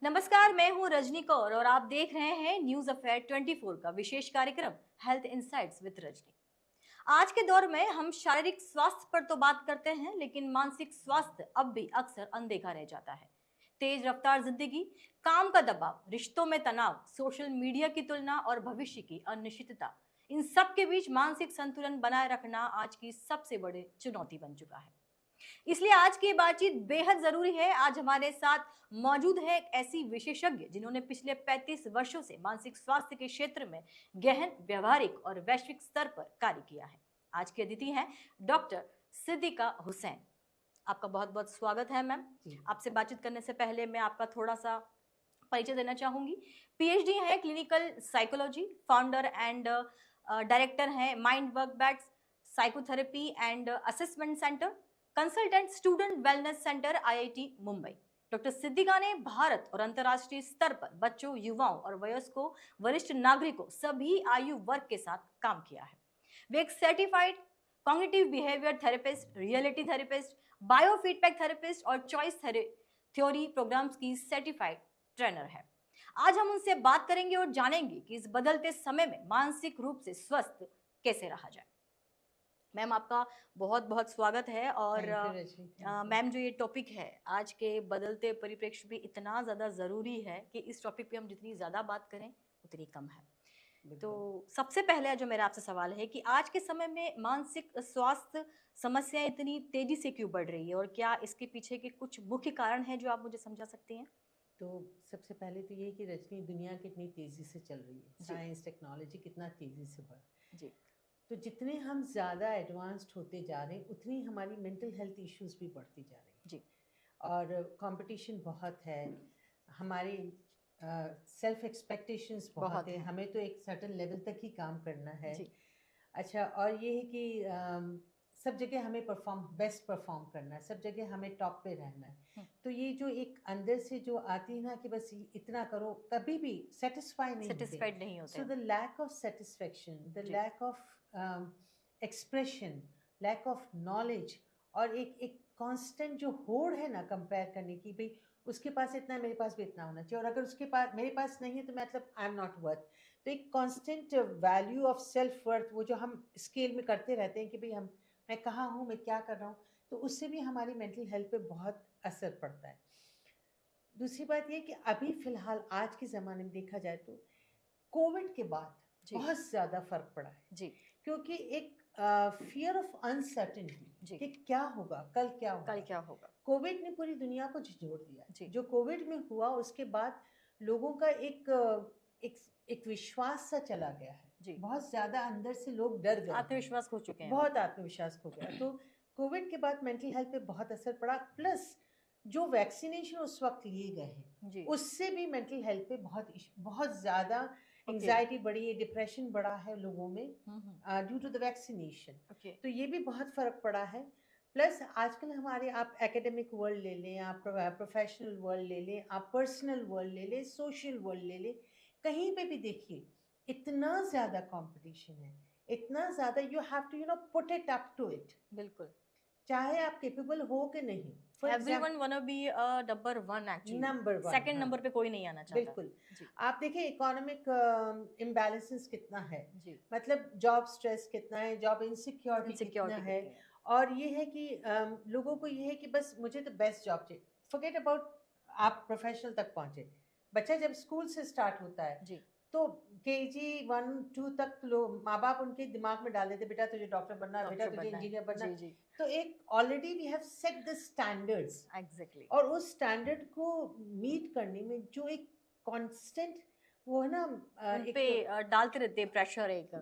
नमस्कार, मैं हूं रजनी कौर और आप देख रहे हैं न्यूज अफेयर 24 का विशेष कार्यक्रम हेल्थ इनसाइट्स विद रजनी। आज के दौर में हम शारीरिक स्वास्थ्य पर तो बात करते हैं, लेकिन मानसिक स्वास्थ्य अब भी अक्सर अनदेखा रह जाता है। तेज रफ्तार जिंदगी, काम का दबाव, रिश्तों में तनाव, सोशल मीडिया की तुलना और भविष्य की अनिश्चितता, इन सब के बीच मानसिक संतुलन बनाए रखना आज की सबसे बड़ी चुनौती बन चुका है। इसलिए आज की बातचीत बेहद जरूरी है। आज हमारे साथ मौजूद है एक ऐसी विशेषज्ञ जिन्होंने पिछले 35 वर्षों से मानसिक स्वास्थ्य के क्षेत्र में गहन, व्यवहारिक और वैश्विक स्तर पर कार्य किया है। आज की अतिथि हैं डॉक्टर सिद्दीका हुसैन। आपका बहुत बहुत स्वागत है मैम। आपसे बातचीत करने से पहले मैं आपका थोड़ा सा परिचय देना चाहूंगी। पीएचडी है clinical psychology, founder and director हैं माइंड वर्क बैट्स psychotherapy and assessment centre, consultant student wellness centre IIT Mumbai. Doctor Siddiqa ने भारत और अंतर्राष्ट्रीय स्तर पर बच्चों, युवाओं और वयस्कों, वरिष्ठ नागरिकों, सभी आयु वर्ग के साथ काम किया है। वे एक certified cognitive behaviour therapist, reality therapist, biofeedback therapist और चॉइस थ्योरी प्रोग्राम्स की सर्टिफाइड ट्रेनर है। आज हम उनसे बात करेंगे और जानेंगे कि इस बदलते समय में मानसिक रूप से स्वस्थ कैसे रहा जाए। मैम, आपका बहुत बहुत स्वागत है। और मैम, जो ये टॉपिक है आज के बदलते परिप्रेक्ष्य में इतना ज़्यादा ज़रूरी है कि इस टॉपिक पे हम जितनी ज़्यादा बात करें उतनी कम है। तो सबसे पहले जो मेरा आपसे सवाल है कि आज के समय में मानसिक स्वास्थ्य समस्याएं इतनी तेजी से क्यों बढ़ रही है और क्या इसके पीछे के कुछ मुख्य कारण हैं जो आप मुझे समझा सकती हैं? तो सबसे पहले तो ये कि रजनी, दुनिया कितनी तेज़ी से चल रही है, साइंस टेक्नोलॉजी कितना तेज़ी से बढ़ जी। तो जितने हम ज़्यादा एडवांस्ड होते जा रहे हैं उतनी हमारी मेंटल हेल्थ इश्यूज भी बढ़ती जा रही हैं जी। और कंपटीशन बहुत है, हमारी सेल्फ एक्सपेक्टेशंस बहुत है, हमें तो एक सर्टेन लेवल तक ही काम करना है जी। अच्छा, और ये है कि सब जगह हमें बेस्ट परफॉर्म करना है, सब जगह हमें टॉप पे रहना है। तो ये जो एक अंदर से जो आती है ना कि बस इतना करो, कभी भी सेटिस्फाइड नहीं होते। So the lack of satisfaction, the lack of expression, lack of knowledge और एक कांस्टेंट जो होड़ है ना कंपेयर करने की, भाई उसके पास इतना है, मेरे पास भी इतना होना चाहिए, और अगर उसके पास मेरे पास नहीं है तो मतलब आई एम नॉट वर्थ। तो एक constant value of self worth, वो जो हम स्केल में करते रहते हैं कि भाई मैं कहाँ हूँ, मैं क्या कर रहा हूँ, तो उससे भी हमारी मेंटल हेल्थ पे बहुत असर पड़ता है। दूसरी बात ये कि अभी फिलहाल आज के ज़माने में देखा जाए तो कोविड के बाद बहुत ज़्यादा फर्क पड़ा है जी। क्योंकि एक फियर ऑफ अनसर्टेनिटी कि क्या होगा, कल क्या होगा। कोविड ने पूरी दुनिया को झिझोड़ दिया। जो कोविड में हुआ उसके बाद लोगों का एक विश्वास सा चला गया है जी। बहुत ज्यादा अंदर से लोग डर गए, आत्मविश्वास खो चुके हैं, बहुत आत्मविश्वास खो गया। तो कोविड के बाद मेंटल हेल्थ पे बहुत असर पड़ा, प्लस जो वैक्सीनेशन उस वक्त लिए गए हैं उससे भी मेंटल हेल्थ पे बहुत ज्यादा एंजाइटी बढ़ी है, डिप्रेशन बढ़ा है लोगों में ड्यू टू द वैक्सीनेशन। तो ये भी बहुत फर्क पड़ा है। प्लस आजकल हमारे, आप एकेडमिक वर्ल्ड ले लें, आप प्रोफेशनल वर्ल्ड ले लें, आप पर्सनल वर्ल्ड ले लें, सोशल वर्ल्ड ले लें, कहीं पे भी देखिए इतना ज़्यादा कंपटीशन है, इतना ज़्यादा, you have to put it up to it. बिल्कुल, चाहे आप कैपेबल हो कि नहीं। Everyone wanna be a number one actually. Number one, second number पे कोई नहीं आना चाहता। बिल्कुल। आप देखिए इकोनॉमिक इम्बैलेंसेस कितना है जी। मतलब जॉब स्ट्रेस कितना है, जॉब इनसिक्योरिटी कितना है। और ये है कि लोगों को ये है कि बस मुझे तो बेस्ट जॉब चाहिए, फॉरगेट अबाउट आप प्रोफेशनल तक पहुंचे। बच्चा जब स्कूल से स्टार्ट होता है जी, तो KG 1, 2 तक लोग, माँ बाप उनके दिमाग में डाल देते, बेटा तुझे डॉक्टर बनना है, बेटा तुझे इंजीनियर बनना है। जी। तो एक already we have set the standards exactly, और उस स्टैंडर्ड को मीट करने में जो एक कांस्टेंट वो है ना पे डालते रहते हैं प्रेशर, एक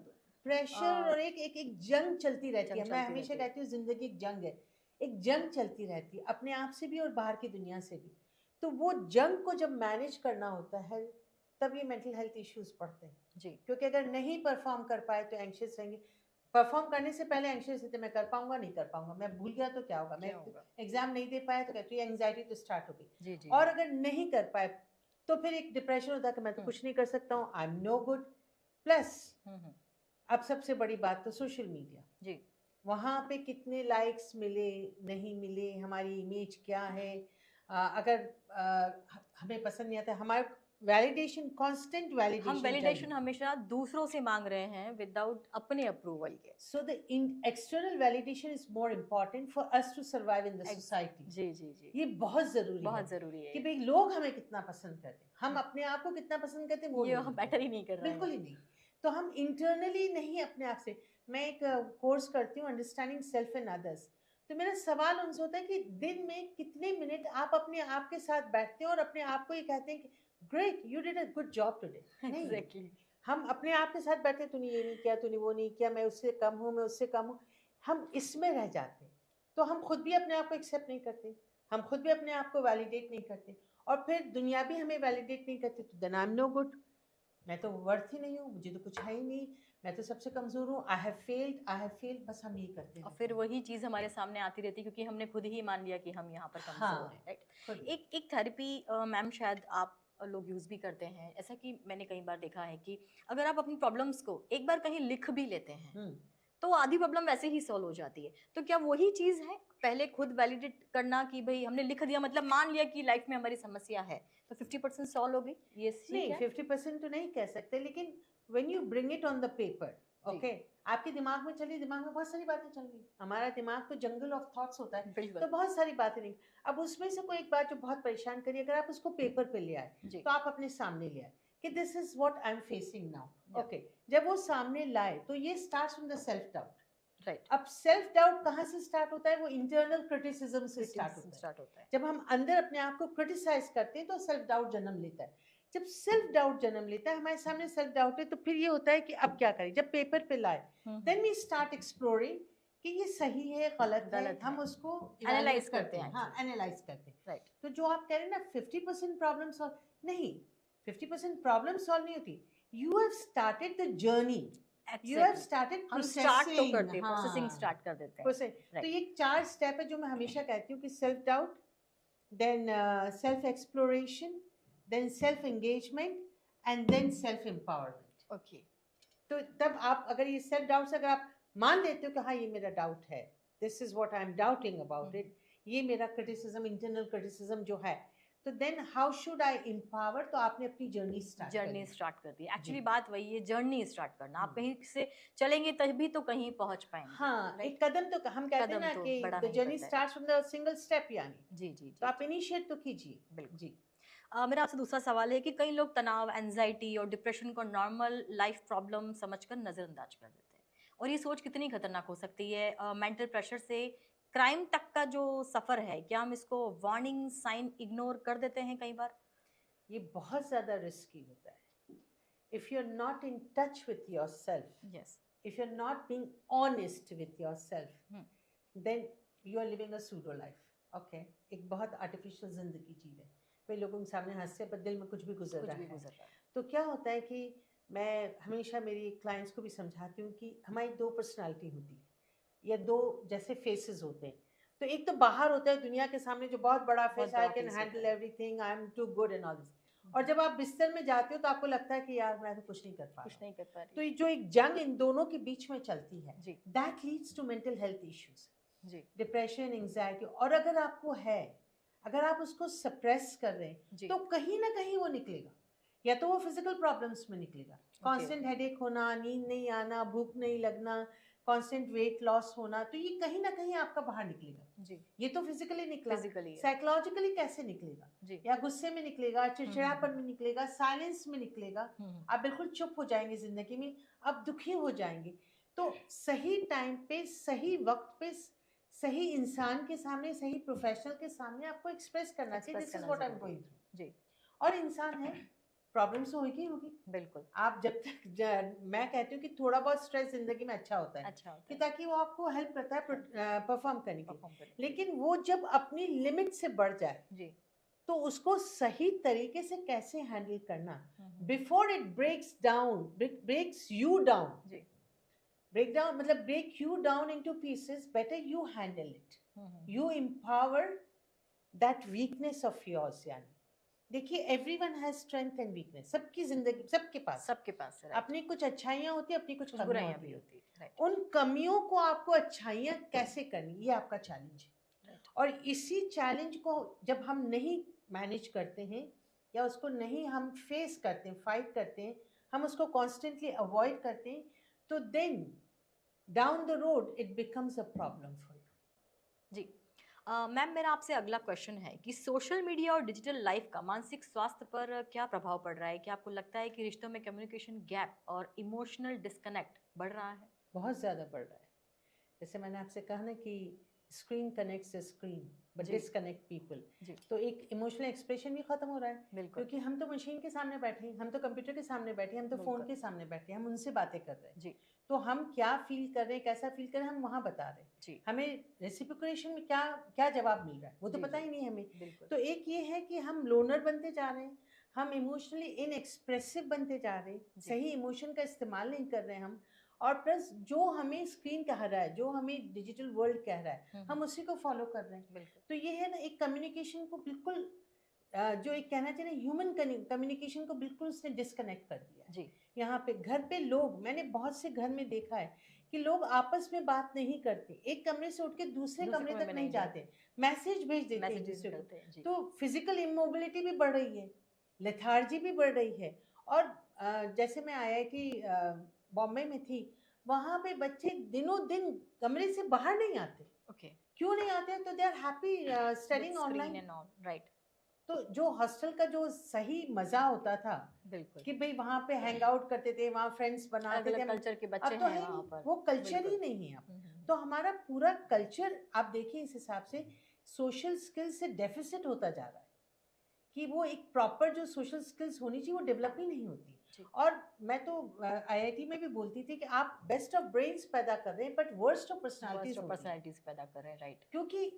प्रेशर और एक जंग चलती रहती है। मैं हमेशा कहती हूँ जिंदगी एक जंग है, एक जंग चलती रहती है अपने आप से भी और बाहर की दुनिया से भी। तो वो जंग को जब मैनेज करना होता है तब ये मेंटल हेल्थ इश्यूज पड़ते हैं जी। क्योंकि अगर नहीं परफॉर्म कर पाए तो एंग्शियस रहेंगे, परफॉर्म करने से पहले एंग्शियस रहते, मैं कर पाऊंगा नहीं कर पाऊंगा, मैं भूल गया तो क्या होगा, मैं एग्जाम नहीं दे पाया तो कहती है एंग्जाइटी तो स्टार्ट हो गई। और अगर नहीं कर पाए तो फिर एक डिप्रेशन होता है कि मैं तो कुछ नहीं कर सकता हूँ, I am no good. Plus अब सबसे बड़ी बात तो सोशल मीडिया जी, वहाँ पे कितने लाइक्स मिले नहीं मिले, हमारी इमेज क्या है, अगर हमें पसंद नहीं आता, हमारे वैलिडेशन, कांस्टेंट वैलिडेशन, हम वैलिडेशन हमेशा दूसरों से मांग रहे हैं विदाउट अपने अप्रूवल के। So the external validation is more important for us to survive in the society. जी जी जी, ये बहुत जरूरी है कि भाई लोग हमें कितना पसंद करते हैं, हम अपने आप को कितना पसंद करते हैं वो ये मैटर ही नहीं कर रहा है, बिल्कुल ही नहीं। तो हम इंटरनली नहीं अपने आप से, मैं एक कोर्स करती हूँ अंडरस्टैंडिंग सेल्फ एंड अदर्स, तो मेरा सवाल उनसे होता है कि दिन में कितने मिनट आप अपने आप के साथ बैठते हैं और अपने आप को ये कहते हैं कि great you did a good job today. Exactly, हम अपने आप के साथ बैठे, तूने ये नहीं किया, तूने वो नहीं किया, मैं उससे कम हूँ, मैं उससे कम हूँ, हम इसमें रह जाते हैं। तो हम खुद भी अपने आप को एक्सेप्ट नहीं करते, हम खुद भी अपने आप को वैलिडेट नहीं करते, और फिर दुनिया भी हमें वैलिडेट नहीं करती, तो then I am no good, मैं तो वर्थ ही नहीं हूँ, मुझे तो कुछ है ही नहीं, मैं तो सबसे कमजोर हूँ, आई हैव फेल्ड, बस हम ये करते हैं। और फिर वही चीज हमारे सामने आती रहती है क्योंकि हमने खुद ही मान लिया कि हम यहाँ पर कमजोर हैं, राइट। एक थेरेपी मैम शायद आप लोग यूज भी करते हैं, ऐसा कि मैंने कई बार देखा है कि अगर आप अपनी प्रॉब्लम्स को एक बार कहीं लिख भी लेते हैं तो आधी प्रॉब्लम वैसे ही सॉल्व हो जाती है। तो क्या वही चीज है, पहले खुद वैलिडेट करना कि भाई हमने लिख दिया, मतलब मान लिया कि लाइफ में हमारी समस्या है तो 50% सॉल्व हो गई? ये नहीं, 50% तो नहीं कह सकते, लेकिन when you bring it on the paper, okay, आपके दिमाग में चली, दिमाग में बहुत सारी बातें चल रही, हमारा दिमाग तो जंगल ऑफ थॉट्स होता है, तो बहुत सारी बातें नहीं। अब उसमें से कोई एक बात जो बहुत परेशान करी, अगर आप उसको पेपर पे ले आए तो आप अपने सामने ले आए कि this is what I am facing now, okay, जब वो सामने लाए तो ये starts from the self doubt, right. अब सेल्फ डाउट कहाँ से स्टार्ट होता है? वो इंटरनल क्रिटिसिज्म से स्टार्ट होता है। जब हम अंदर अपने आप को क्रिटिसाइज करते हैं तो सेल्फ डाउट जन्म लेता है। जब सेल्फ डाउट जन्म लेता है, हमारे सामने सेल्फ डाउट है, तो फिर ये होता है कि अब क्या करें। जब पेपर पे लाए देन वी स्टार्ट एक्सप्लोरिंग कि ये सही है, गलत है, हम उसको एनालाइज करते हैं, हाँ एनालाइज करते हैं, राइट। तो जो आप कह रहे हैं ना 50% प्रॉब्लम सॉल्व, नहीं, 50% प्रॉब्लम सॉल्व नहीं होती, you have started the journey, you have started processing, processing start कर देते हैं। तो ये 4 स्टेप है जो मैं हमेशा कहती हूँ कि self doubt, then self exploration, then self engagement and then self empowerment. Okay, तो तब आप अगर ये सेल्फ डाउट से अगर आप मान लेते हो कि हाँ ये मेरा डाउट है, this is what I am doubting about it, ये मेरा क्रिटिसिज्म, इंटरनल क्रिटिसिज्म जो है, तो then how should I empower, तो आपने अपनी जर्नी स्टार्ट कर दी। एक्चुअली बात वही है, जर्नी स्टार्ट करना। आप कहीं से चलेंगे तभी तो कहीं पहुंच पाएंगे। हाँ, एक कदम तो हम कहते हैं ना कि the journey starts from the single step, यानी जी जी, तो आप इनिशिएट तो कीजिए। बिल्कुल जी। मेरा आपसे दूसरा सवाल है कि कई लोग तनाव, एंजाइटी और डिप्रेशन को नॉर्मल लाइफ प्रॉब्लम समझकर नजरअंदाज कर देते हैं, और ये सोच कितनी खतरनाक हो सकती है? मेंटल प्रेशर से क्राइम तक का जो सफर है, क्या हम इसको वार्निंग साइन इग्नोर कर देते हैं कई बार? ये बहुत ज्यादा रिस्की होता है। If you are not in touch with yourself, yes, if you are not being honest with yourself, then you are living a pseudo life, okay. एक बहुत आर्टिफिशियल जिंदगी जी रहे, कई लोगों के सामने हंसते पर दिल में कुछ भी गुजर रहा है। तो क्या होता है कि मैं हमेशा मेरी क्लाइंट्स को भी समझाती हूँ कि हमारी 2 पर्सनालिटी होती है, या 2 जैसे फेसेस होते हैं। तो एक तो बाहर होता है दुनिया के सामने जो बहुत बड़ा face, I can handle everything, I am too good and all this, और जब आप बिस्तर में जाते हो तो आपको लगता है कि यार मैं तो कुछ नहीं कर पा रही। तो ये जो एक जंग इन दोनों के बीच में चलती है, that leads to mental health issues, depression, anxiety. और अगर आपको है, अगर आप उसको सप्रेस कर रहे हैं तो कहीं ना कहीं वो निकलेगा, या तो वो फिजिकल प्रॉब्लम्स में निकलेगा, कांस्टेंट हेडेक होना, नींद नहीं आना, भूख नहीं लगना, कांस्टेंट वेट लॉस होना, तो ये कहीं ना कहीं आपका बाहर निकलेगा जी। ये तो फिजिकली निकला, साइकोलॉजिकली कैसे निकलेगा जी? या गुस्से में निकलेगा, चिड़चिड़ापन में निकलेगा, साइलेंस में निकलेगा, आप बिल्कुल चुप हो जाएंगे जिंदगी में, आप दुखी हो जाएंगे। तो सही टाइम पे, सही वक्त पे, सही इंसान के सामने, सही प्रोफेशनल के सामने आपको एक्सप्रेस करना चाहिए, this is what I am going through जी। और इंसान है, प्रॉब्लम्स तो होगी बिल्कुल। आप जब तक मैं कहती हूँ कि थोड़ा बहुत स्ट्रेस जिंदगी में अच्छा होता है कि ताकि वो आपको हेल्प करता है परफॉर्म करने की, लेकिन वो जब अपनी लिमिट से बढ़ जाए जी, तो उसको सही तरीके से कैसे हैंडल करना, before it breaks down, breaks you down जी। ब्रेक डाउन मतलब break you down into pieces, better you handle it, you empower that weakness of yours. यानी देखिए, everyone has strength and weakness, सबकी जिंदगी, सबके पास अपनी कुछ अच्छाइयाँ होती है, अपनी कुछ बुराइयां भी होती है। उन कमियों को आपको अच्छाइयाँ कैसे करनी, ये आपका चैलेंज है। और इसी चैलेंज को जब हम नहीं मैनेज करते हैं या उसको नहीं हम फेस करते हैं, फाइट करते हैं, हम उसको कॉन्स्टेंटली अवॉइड करते हैं, तो then down the road it becomes a problem for you. जी मैम, मेरा आपसे अगला क्वेश्चन है कि सोशल मीडिया और डिजिटल लाइफ का मानसिक स्वास्थ्य पर क्या प्रभाव पड़ रहा है? क्या आपको लगता है कि रिश्तों में कम्युनिकेशन गैप और इमोशनल डिस्कनेक्ट बढ़ रहा है? बहुत ज़्यादा बढ़ रहा है। जैसे मैंने आपसे कहा ना कि स्क्रीन कनेक्ट्स स्क्रीन बट जी। डिसकनेक्ट पीपल, जी तो एक इमोशनल एक्सप्रेशन भी खत्म हो रहा है, बिल्कुल। क्योंकि हम तो मशीन के सामने बैठे हैं, हम तो कंप्यूटर के सामने बैठे हैं, हम तो फोन बिल्कुल। के सामने बैठे हैं, हम उनसे बातें कर रहे हैं, जी तो हम क्या फील कर रहे हैं, कैसा फील कर रहे हैं, हम वहाँ बता रहे हैं। जी हमें रेसिप्रोकेशन में क्या क्या जवाब मिल रहा है वो तो जी पता जी ही नहीं हमें। बिल्कुल। तो एक ये है कि हम लोनर बनते जा रहे हैं, हम इमोशनली इनएक्सप्रेसिव बनते जा रहे हैं, जी। सही इमोशन का इस्तेमाल नहीं कर रहे हैं हम, और प्लस जो हमें स्क्रीन कह रहा है, जो हमें डिजिटल वर्ल्ड कह रहा है, हम उसी को फॉलो कर रहे हैं। बिल्कुल। तो ये है ना, एक कम्युनिकेशन को बिल्कुल जो एक कहना चाहिए ना, ह्यूमन कम्युनिकेशन को बिल्कुल उसने डिस्कनेक्ट कर दिया है। जी यहाँ पे घर पे लोग, मैंने बहुत से घर में देखा है कि लोग आपस में बात नहीं करते, एक कमरे से उठ के दूसरे कमरे कमरे तक में नहीं नहीं जाते, मैसेज भेज देते हैं एक मैसेजेस दूसरे को। करते हैं। जी तो फिजिकल इमोबिलिटी भी बढ़ रही है, लेथार्जी भी बढ़ रही है। और जैसे मैं IIT बॉम्बे में थी, वहाँ पे बच्चे दिनों दिन कमरे से बाहर नहीं आते। ओके। क्यों नहीं आते? तो they are happy studying screen online. And all right. तो जो हॉस्टल का जो सही मजा होता था बिल्कुल। कि भाई वहाँ पे हैंग आउट करते थे, वहाँ फ्रेंड्स अलग बनाते थे, अलग कल्चर के बच्चे अब तो हैं है ही वहाँ नहीं, पर। वो कल्चर ही बिल्कुल। नहीं है अब। तो हमारा पूरा कल्चर आप देखिए, इस हिसाब से सोशल स्किल्स से डेफिसिट होता जा रहा है, कि वो एक प्रॉपर जो सोशल स्किल्स होनी चाहिए वो डेवलप ही नहीं होती। जी। और मैं तो IIT में भी बोलती थी कि आप बेस्ट ऑफ ब्रेन्स पैदा कर रहे हैं बट वर्स्ट ऑफ पर्सनालिटीज पैदा कर रहे हैं राइट। क्योंकि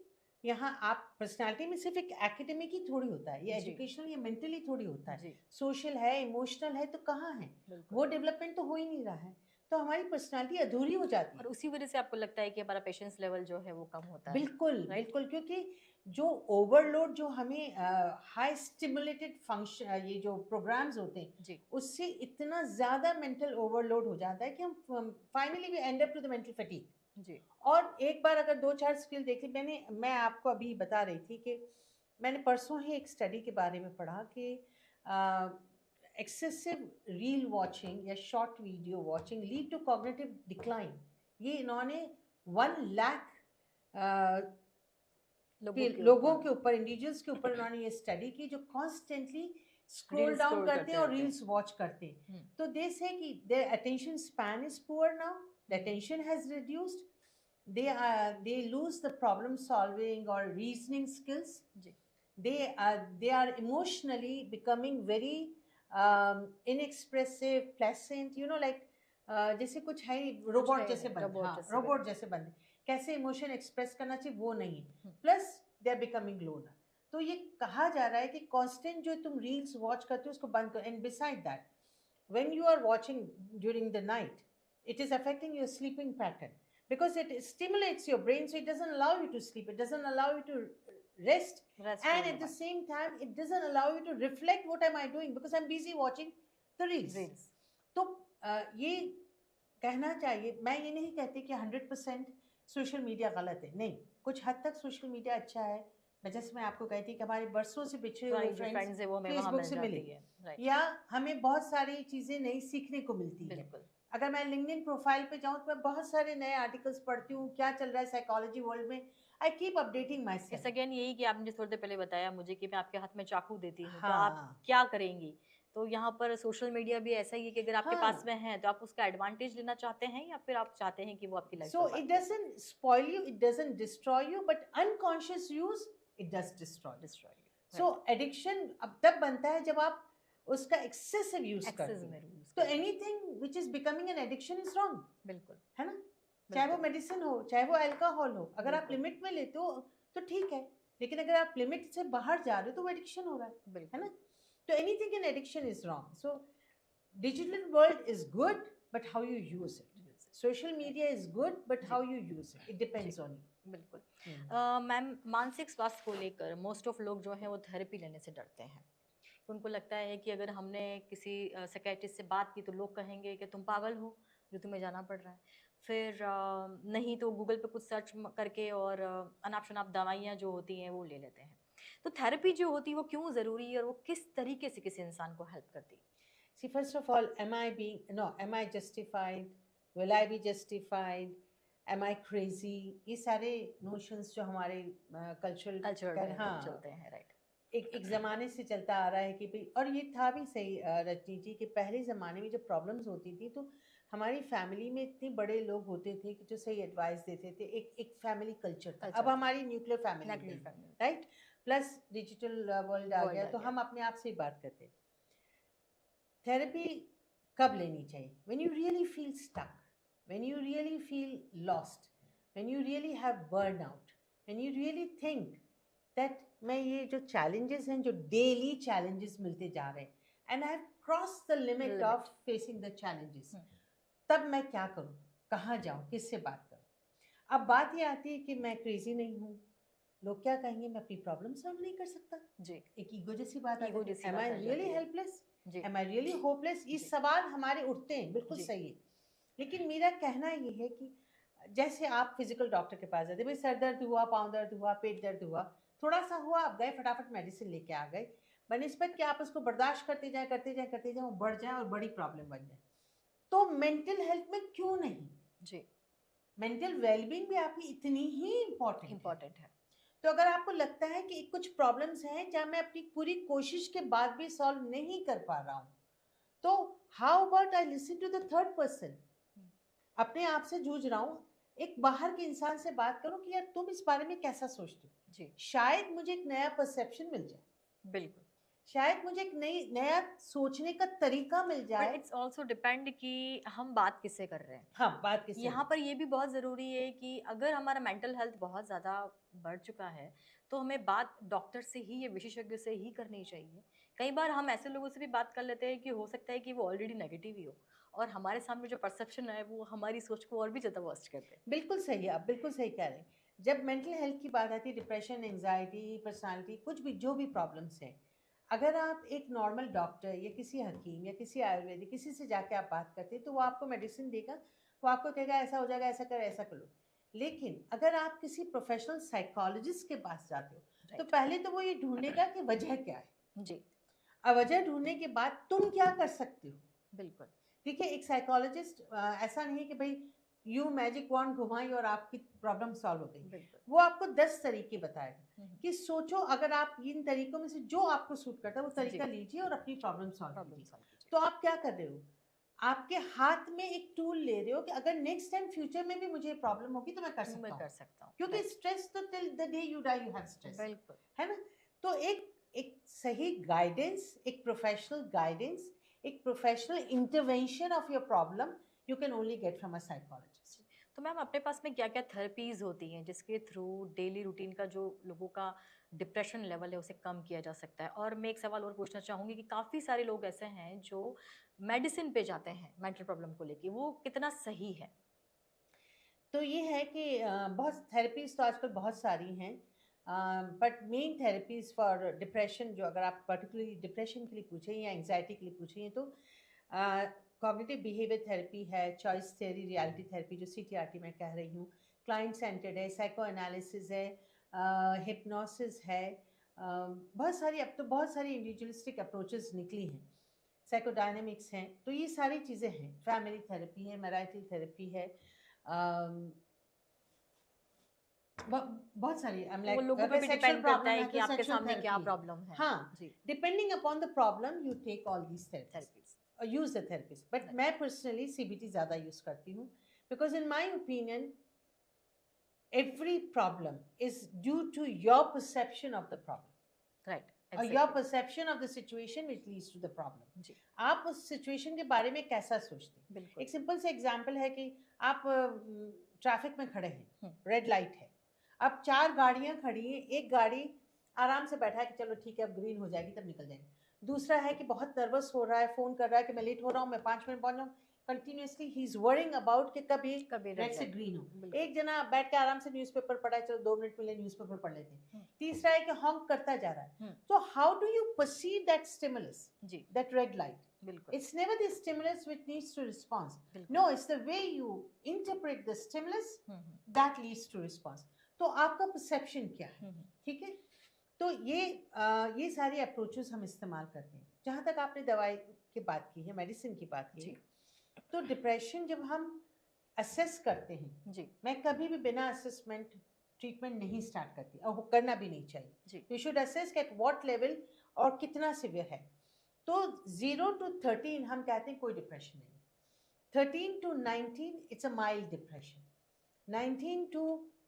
यहाँ आप पर्सनालिटी में सिर्फ एक एकेडमिक ही थोड़ी होता है, ये जी। एजुकेशनल या मेंटली थोड़ी होता है, जी सोशल है, इमोशनल है, तो कहाँ है बिल्कुल। वो डेवलपमेंट? तो हो ही नहीं रहा है, तो हमारी पर्सनालिटी अधूरी हो जाती और है। उसी वजह से आपको लगता है कि हमारा पेशेंस लेवल जो है वो कम होता है? बिल्कुल राइट। बिल्कुल, क्योंकि जो ओवरलोड, जो हमें हाई स्टिमुलेटेड फंक्शन, ये जो प्रोग्राम्स होते हैं, जी उससे इतना ज़्यादा मेंटल ओवरलोड हो जाता है कि हम finally we end up to the mental fatigue. जी और एक बार अगर 2-4 स्किल देख ली, मैं आपको अभी बता रही थी कि मैंने परसों ही एक स्टडी के बारे में पढ़ा कि एक्सेसिव रील वॉचिंग या short video watching lead to cognitive decline. ये इन्होंने 1 लाख लोगों के ऊपर, इंडिविजुअल्स के ऊपर इन्होंने ये स्टडी की, जो कॉन्स्टेंटली स्क्रॉल डाउन करते हैं और रील्स वॉच करते हैं। तो दे से कि their attention span is poor now, the attention has reduced, they lose the problem solving or reasoning skills. They are emotionally becoming very inexpressive, pleasant, you know, like जैसे कुछ है रोबोट जैसे बंद, हाँ रोबोट जैसे बंद, कैसे इमोशन एक्सप्रेस करना चाहिए वो नहीं, plus they are becoming loner. तो ये कहा जा रहा है कि कांस्टेंट जो तुम रील्स वॉच करते हो उसको बंद करो, and beside that when you are watching during the night it is affecting your sleeping pattern because it stimulates your brain, so it doesn't allow you to sleep, it doesn't allow you to rest and at the same time it doesn't allow you to reflect what am I doing because I'm busy watching the reels. तो ये कहना चाहिए, मैं ये नहीं कहती कि 100% social media गलत है, नहीं, कुछ हद तक सोशल मीडिया अच्छा है। जैसे मैं आपको कहती कि हमारे बरसों से बिछड़े हुए फ्रेंड्स फेसबुक से मिले, या हमें बहुत सारी चीजें नई सीखने को मिलती है। अगर मैं लिंक्डइन प्रोफाइल पे जाऊँ तो मैं बहुत सारे नए आर्टिकल्स पढ़ती हूँ, क्या चल रहा है साइकोलॉजी वर्ल्ड में, I keep updating my self. Again यही कि आपने थोड़ी देर पहले बताया मुझे कि मैं आपके हाथ में चाकू देती हूँ, तो आप क्या करेंगी? तो यहाँ पर सोशल मीडिया भी ऐसा ही है कि अगर आपके पास में है तो आप उसका एडवांटेज लेना चाहते हैं या फिर आप चाहते हैं कि वो आपकी life. So it doesn't spoil you, it doesn't destroy you, but unconscious use it does destroy you. So addiction अब तब बनता है जब आप उसका एक्सेसिव यूज करते हैं, तो anything which is becoming an addiction is wrong. बिल्कुल, है ना, चाहे वो मेडिसिन हो, चाहे वो अल्कोहल हो, अगर आप लिमिट में लेते हो तो ठीक है, लेकिन अगर आप लिमिट से बाहर जा रहे हो तो वो एडिक्शन हो रहा है ना। तो anything in addiction is wrong. So digital world is good but how you use it, social media is good but how you use it, it depends on you. बिल्कुल। मैम, मानसिक स्वास्थ्य को लेकर मोस्ट ऑफ लोग जो है वो therapy लेने से डरते हैं। उनको लगता है कि अगर हमने किसी साइकियाट्रिस्ट से बात की तो लोग कहेंगे कि तुम पागल हो जो तुम्हें जाना पड़ रहा है, फिर नहीं तो गूगल पे कुछ सर्च करके और अनाप शनाप दवाइयाँ जो होती हैं वो ले लेते हैं। तो थेरेपी जो होती है वो क्यों ज़रूरी है और वो किस तरीके से किसी इंसान को हेल्प करती है? See, first of all, am I justified? Will I be justified? Am I crazy? ये सारे notions जो हमारे कल्चरल हाँ चलते हैं, राइट। एक ज़माने से चलता आ रहा है कि भाई, और ये था भी सही रजनी जी, कि पहले ज़माने में जब प्रॉब्लम्स होती थी तो हमारी फैमिली में इतने बड़े लोग होते थे कि जो सही एडवाइस देते थे, एक फैमिली कल्चर था। अब हमारी nuclear family, right, plus digital world आ गया, तो हम अपने आप से ही बात करते हैं। थेरेपी कब लेनी चाहिए? When you really feel stuck, when you really feel lost, when you really have burn out, when you really think that मैं ये जो चैलेंजेस हैं, जो डेली चैलेंजेस मिलते जा रहे हैं, and I have cross the limit of facing the challenges, तब मैं क्या करूं, कहाँ जाऊं, किससे बात करूं? अब बात ये आती है कि मैं क्रेजी नहीं हूँ, लोग क्या कहेंगे, मैं अपनी प्रॉब्लम सॉल्व नहीं कर सकता जी, एक ईगो जैसी बात है। Am I really helpless, am I really hopeless? ये सवाल हमारे उठते हैं, बिल्कुल सही है। लेकिन मेरा कहना ये है कि जैसे आप फिजिकल डॉक्टर के पास जाते, भाई सर दर्द हुआ, पाँव दर्द हुआ, पेट दर्द हुआ, थोड़ा सा हुआ, आप गए, फटाफट मेडिसिन लेके आ गए, बनिस्बत कि आप उसको बर्दाश्त करते जाए करते जाए करते जाए, वो बढ़ जाए और बड़ी प्रॉब्लम बन जाए। तो मेंटल हेल्थ में क्यों नहीं जी, मेंटल वेलबींग भी आपकी इतनी ही इम्पोर्टेंट है। तो अगर आपको लगता है कि कुछ प्रॉब्लम्स हैं जहां मैं अपनी पूरी कोशिश के बाद भी सॉल्व नहीं कर पा रहा हूं, तो how about I listen to the third person? अपने आप से जूझ रहा हूं, एक बाहर के इंसान से बात करो कि यार तुम इस बारे में कैसा सोचते हो जी, शायद मुझे एक नया परसेप्शन मिल जाए। बिल्कुल, शायद मुझे एक नया सोचने का तरीका मिल जाए। इट्स ऑल्सो डिपेंड कि हम बात किससे कर रहे हैं। हाँ, बात किससे? यहाँ पर ये भी बहुत ज़रूरी है कि अगर हमारा मेंटल हेल्थ बहुत ज़्यादा बढ़ चुका है तो हमें बात डॉक्टर से ही या विशेषज्ञ से ही करनी चाहिए। कई बार हम ऐसे लोगों से भी बात कर लेते हैं कि हो सकता है कि वो ऑलरेडी नेगेटिव ही हो और हमारे सामने जो परसेप्शन है वो हमारी सोच को और भी ज़्यादा वर्स्ट करते हैं। बिल्कुल सही है, आप बिल्कुल सही कह रहे हैं। जब मेंटल हेल्थ की बात आती है, डिप्रेशन, एंग्जाइटी, पर्सनालिटी, कुछ भी जो भी प्रॉब्लम्स हैं, अगर आप एक नॉर्मल डॉक्टर या किसी हकीम या किसी आयुर्वेदिक किसी से जाके आप बात करते हैं, तो वो आपको मेडिसिन देगा, वो आपको कहेगा ऐसा हो जाएगा, ऐसा कर लो। लेकिन अगर आप किसी प्रोफेशनल साइकोलॉजिस्ट के पास जाते हो, तो पहले तो वो ये ढूंढेगा कि वजह क्या है जी, अब वजह ढूंढने के बाद तुम क्या कर सकते हो। बिल्कुल, देखिए, एक साइकोलॉजिस्ट ऐसा नहीं है कि भाई यू मैजिक वॉन्ड घुमाई और आपकी प्रॉब्लम सॉल्व हो गई। वो आपको 10 तरीके बताएगा कि सोचो, अगर आप इन तरीकों में से जो आपको सूट करता है वो तरीका लीजिए और अपनी प्रॉब्लम सॉल्व कीजिए। तो आप क्या कर रहे हो, आपके हाथ में एक टूल ले रहे हो कि अगर नेक्स्ट टाइम फ्यूचर में भी मुझे प्रॉब्लम होगी तो मैं कर सकता हूँ, क्योंकि स्ट्रेस तो till the day you die you have stress, बिल्कुल, है ना? तो एक सही गाइडेंस, एक प्रोफेशनल गाइडेंस, एक professional intervention of your problem you can only get from a psychologist. तो मैम, अपने पास में क्या क्या थेरेपीज होती हैं जिसके थ्रू डेली रूटीन का जो लोगों का डिप्रेशन लेवल है उसे कम किया जा सकता है? और मैं एक सवाल और पूछना चाहूँगी कि काफ़ी सारे लोग ऐसे हैं जो मेडिसिन पे जाते हैं मेंटल प्रॉब्लम को लेके, वो कितना सही है? तो ये है कि बहुत थेरेपीज तो आजकल बहुत सारी हैं, but main therapies for depression, जो अगर आप पर्टिकुलरली डिप्रेशन के लिए पूछें या एंग्जाइटी के लिए पूछें, तो कॉग्निटिव बिहेवियर थेरेपी है, चॉइस थ्योरी, रियलिटी थेरेपी जो CTRT मैं कह रही हूँ, क्लाइंट सेंटर्ड है, साइको एनालिसिस है, हिप्नोसिस है, बहुत सारी, अब तो बहुत सारी इंडिविजुअलिस्टिक अप्रोचेस निकली हैं, साइकोडायनेमिक्स हैं, तो ये सारी चीज़ें हैं, फैमिली थेरेपी है, मैरिटल थेरेपी है, बहुत सारी। वो लोगों पे भी डिपेंड करता है कि आपके सामने क्या प्रॉब्लम है। हाँ, depending upon the problem you take all these therapies और यूज द थेरेपीज, बट मैं पर्सनली CBT ज्यादा यूज करती हूँ, because in my opinion every problem is due to your perception of the problem, right, exactly. Or your perception of the situation which leads to the problem जी. आप उस situation के बारे में कैसा सोचते हैं? एक सिंपल सा एग्जांपल है कि आप ट्रैफिक में खड़े हैं, रेड लाइट है, अब 4 गाड़ियां खड़ी हैं, एक गाड़ी आराम से बैठा है कि चलो ठीक है अब ग्रीन हो जाएगी तब निकल जाएंगे, दूसरा है कि बहुत नर्वस हो रहा है, फोन कर रहा है कि मैं लेट हो रहा हूँ, मैं 5 मिनट पहुंच जाऊँ, continuously he is worrying about कि कभी रेड से ग्रीन हो। एक जना बैठ के आराम से न्यूज़पेपर पढ़ा है, चलो 2 मिनट मिले न्यूज़पेपर पढ़ लेते हैं, तीसरा है कि हॉन्क करता जा रहा है। तो how do you perceive that stimulus, that red light? It's never the stimulus which needs to response. No, it's the way you interpret the stimulus that leads to response. तो आपका perception क्या है? ठीक है? तो ये सारी अप्रोचेस हम इस्तेमाल करते हैं। जहाँ तक आपने दवाई की बात की है, मेडिसिन की बात की है, तो डिप्रेशन जब हम असेस करते हैं जी, मैं कभी भी बिना असेसमेंट ट्रीटमेंट नहीं स्टार्ट करती और करना भी नहीं चाहिए। You should assess at what level और कितना सिवियर है। तो 0 to 13 हम कहते हैं कोई डिप्रेशन नहीं, 13 to 19 it's a mild depression, 19 to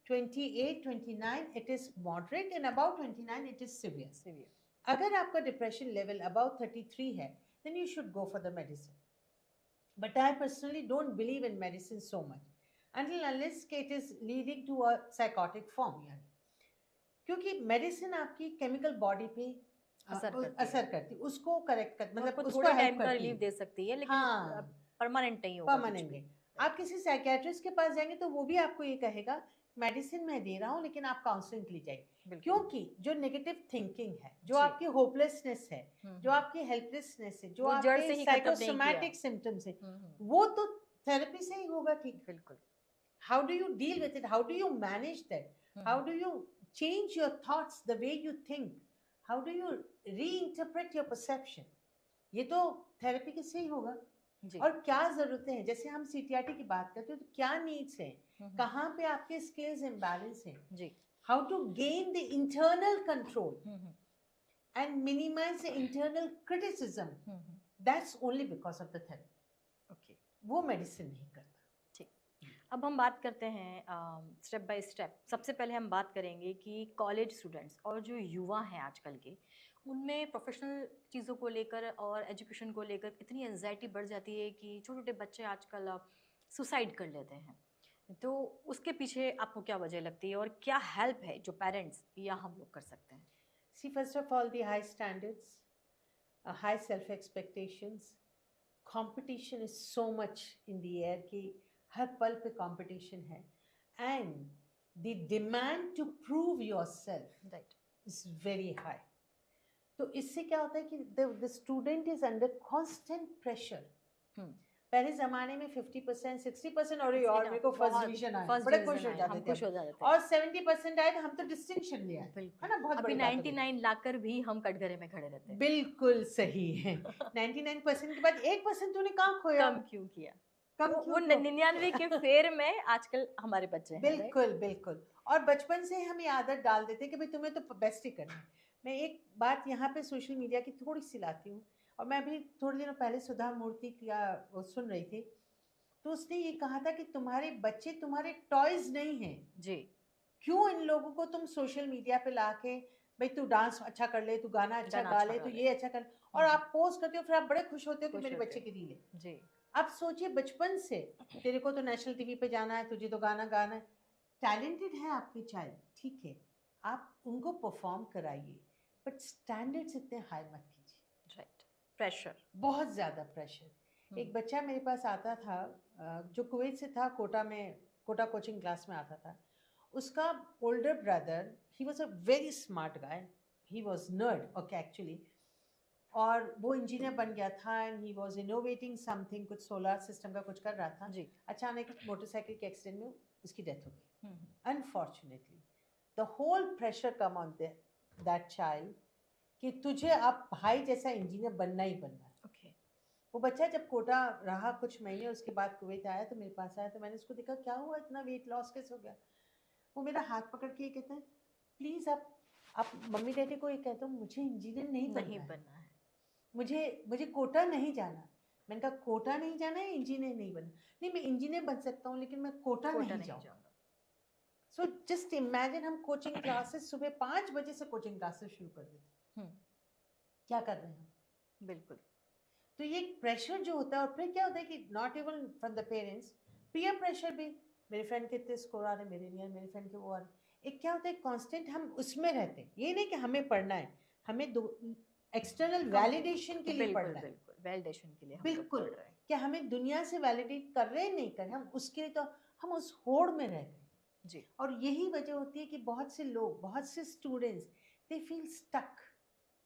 28 29 it is moderate and about 29 it is severe. अगर आपका डिप्रेशन लेवल अबाउट 33 है then you should go for the medicine. But I personally don't believe in medicine so much until unless it is leading to a psychotic form. यानी क्योंकि medicine आपकी chemical body पे असर करती है, उसको correct कर मतलब उसको थोड़े हेल्प टाइम का करती रिलीफ है, दे सकती है, लेकिन हाँ परमानेंट नहीं होगा। परमानेंट नहीं। आप किसी साइकियाट्रिस्ट के पास जाएंगे तो वो भी आपको ये कहेगा मेडिसिन मैं दे रहा हूँ लेकिन आप काउंसलिंग के लिए जाइए, क्योंकि जो नेगेटिव थिंकिंग है, जो आपकी होपलेसनेस है, जो आपकी हेल्पलेसनेस है, जो आपके साइकोसोमैटिक सिम्टम्स है, वो तो थेरेपी से ही होगा ठीक। बिल्कुल। How do you deal with it, how do you manage that, how do you change your thoughts, the way you think, how do you reinterpret your perception, ये तो थेरेपी के से ही होगा। और क्या जरूरतें हैं, जैसे हम सीटीआरटी की बात करते हैं तो क्या नीड्स हैं, कहाँ पे आपके स्किल्स इम्बैलेंस हैं जी, how to gain the internal control and minimise the internal criticism, that's only because of the therapy. Okay, वो मेडिसिन नहीं करता। अब हम बात करते हैं स्टेप बाय स्टेप। सबसे पहले हम बात करेंगे कि कॉलेज स्टूडेंट्स और जो युवा हैं आजकल के, उनमें प्रोफेशनल चीज़ों को लेकर और एजुकेशन को लेकर इतनी एंजाइटी बढ़ जाती है कि छोटे छोटे बच्चे आजकल सुसाइड कर लेते हैं। तो उसके पीछे आपको क्या वजह लगती है और क्या हेल्प है जो पेरेंट्स या हम लोग कर सकते हैं? See first of all the high standards, high self expectations, competition is so much in the air कि हर पल पे कंपटीशन है, and the demand to prove yourself is very high. तो इससे क्या होता है कि the student is under constant pressure. पहले जमाने में 50% 60% और मेरे को फर्स्ट डिवीजन आया, बड़े खुश हो जाते थे, और 70% आए तो हम तो डिस्टिंक्शन लिया है ना, बहुत बड़ी बात। 99 लाकर भी हम कटघरे में खड़े रहते हैं। बिल्कुल सही है। 99% के बाद 1% तूने कहाँ खोया, कम क्यों किया, वो 99 के फेर में आजकल हमारे बच्चे हैं। बिल्कुल बिल्कुल, और बचपन से हमें आदत डाल देते कि भाई तुम्हें तो बेस्ट ही करना है। मैं एक बात यहाँ पे सोशल मीडिया की थोड़ी सी लाती हूँ, और मैं अभी थोड़े दिनों पहले सुधा मूर्ति का वो सुन रही थी, तो उसने ये कहा था कि तुम्हारे बच्चे तुम्हारे टॉयज नहीं हैं जी, क्यों इन लोगों को तुम सोशल मीडिया पे लाके भाई तू डांस अच्छा कर ले, तू गाना अच्छा गा ले, तू ये अच्छा कर, और आप पोस्ट करते हो, फिर आप बड़े खुश होते हो कि मेरे बच्चे की रील है जी। आप सोचिए बचपन से तेरे को तो नेशनल टीवी पे जाना है, तुझे तो गाना गाना है, टैलेंटेड है आपकी चाइल्ड, ठीक है, आप उनको परफॉर्म कराइए, बट स्टैंडर्ड्स इतने हाई मत कीजिए। राइट, प्रेशर, बहुत ज़्यादा प्रेशर। एक बच्चा मेरे पास आता था जो कुवैत से था, कोटा कोचिंग क्लास में आता था। उसका older brother, he was a very smart guy, he was nerd okay actually, और वो इंजीनियर बन गया था, and he was innovating something, कुछ सोलर सिस्टम का कुछ कर रहा था जी। अचानक मोटरसाइकिल के एक्सीडेंट में उसकी डेथ हो गई। Unfortunately the whole pressure come on that child कि तुझे अब भाई जैसा इंजीनियर बनना ही बनना है। वो बच्चा जब कोटा रहा कुछ महीने, उसके बाद कुवैत आया तो मेरे पास आया, तो मैंने उसको देखा क्या हुआ, इतना वेट लॉस कैसे हो गया। वो मेरा हाथ पकड़ के ये कहता है, प्लीज़ आप मम्मी डैडी को ये कहते हो मुझे इंजीनियर नहीं बनना है, मुझे कोटा नहीं जाना। मैंने कहा कोटा नहीं जाना है, इंजीनियर नहीं बनना। नहीं, मैं इंजीनियर बन सकता हूँ लेकिन मैं कोटा नहीं जाऊँगा। सो जस्ट इमेजिन, हम कोचिंग क्लासेस सुबह 5 बजे से कोचिंग क्लासेस शुरू कर देते, क्या कर रहे हैं हम। बिल्कुल, तो ये प्रेशर जो होता है, और फिर क्या होता है कि not even from the parents, peer pressure भी, मेरे फ्रेंड के इतने स्कोर आ रहे, मेरे नहीं, मेरे फ्रेंड के वो आ रहे। एक क्या होता है, कांस्टेंट हम उसमें रहते हैं। ये नहीं कि हमें पढ़ना है, हमें एक्सटर्नल वैलिडेशन के लिए पढ़ना है, वैलिडेशन के लिए बिल्कुल, क्या हमें दुनिया से वैलिडेट कर रहे हैं नहीं कर रहे, हम उसके लिए तो हम उस होड़ में रह गए जी। और यही वजह होती है कि बहुत से लोग, बहुत से स्टूडेंट्स, दे फील स्टक,